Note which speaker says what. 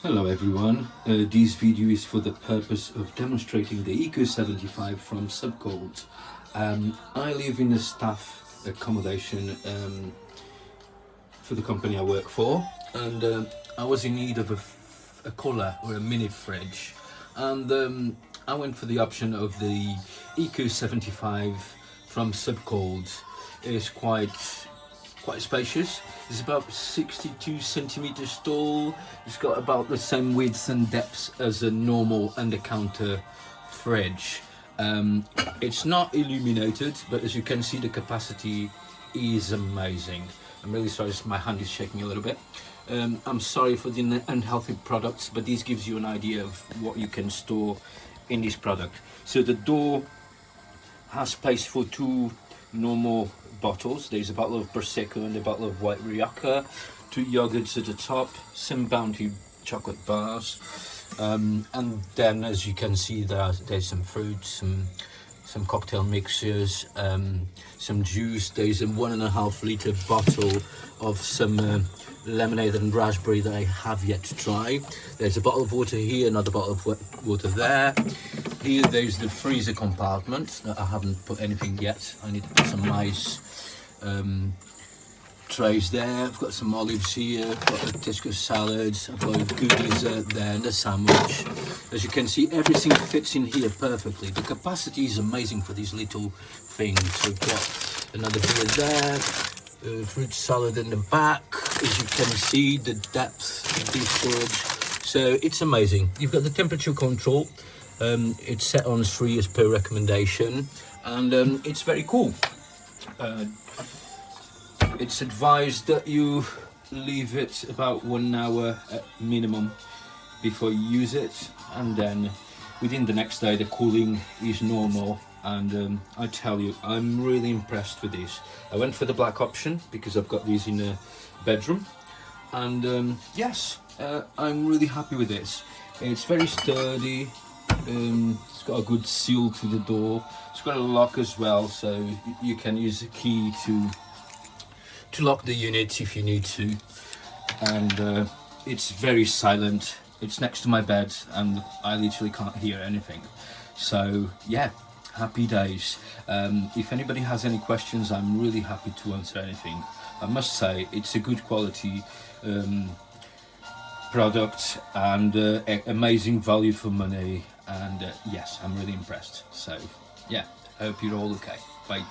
Speaker 1: Hello everyone, this video is for the purpose of demonstrating the Eco75 from Subcold. I live in a staff accommodation for the company I work for, and I was in need of a cooler or a mini fridge, and I went for the option of the Eco75 from Subcold. It's quite spacious. It's about 62 centimeters tall. It's got about the same width and depth as a normal under-counter fridge. It's not illuminated, but as you can see, the capacity is amazing. I'm really sorry, my hand is shaking a little bit. I'm sorry for the unhealthy products, but this gives you an idea of what you can store in this product. So the door has space for two normal bottles. There's a bottle of Prosecco and a bottle of white Rioja, two yogurts at the top, some Bounty chocolate bars, and then as you can see there's some fruits, some cocktail mixtures, some juice. There's a 1.5 litre bottle of some lemonade and raspberry that I have yet to try. There's a bottle of water here, another bottle of water there. Here there's the freezer compartment that I haven't put anything yet. I need to put some nice trays there. I've got some olives here, I've got a Tesco salad, I've got a good dessert there and a sandwich. As you can see, everything fits in here perfectly. The capacity is amazing for these little things. We've got another beer there, fruit salad in the back. As you can see, the depth of the storage. So it's amazing. You've got the temperature control. It's set on 3 as per recommendation, and it's very cool. It's advised that you leave it about 1 hour at minimum before you use it, and then within the next day the cooling is normal. And I tell you, I'm really impressed with this. I went for the black option because I've got these in a bedroom, and yes, I'm really happy with this. It's very sturdy. It's got a good seal to the door. It's got a lock as well, so you can use a key to lock the unit if you need to. And it's very silent. It's next to my bed and I literally can't hear anything. So yeah, happy days. If anybody has any questions, I'm really happy to answer anything. I must say it's a good quality product and amazing value for money, and yes, I'm really impressed. So yeah, I hope you're all okay. Bye.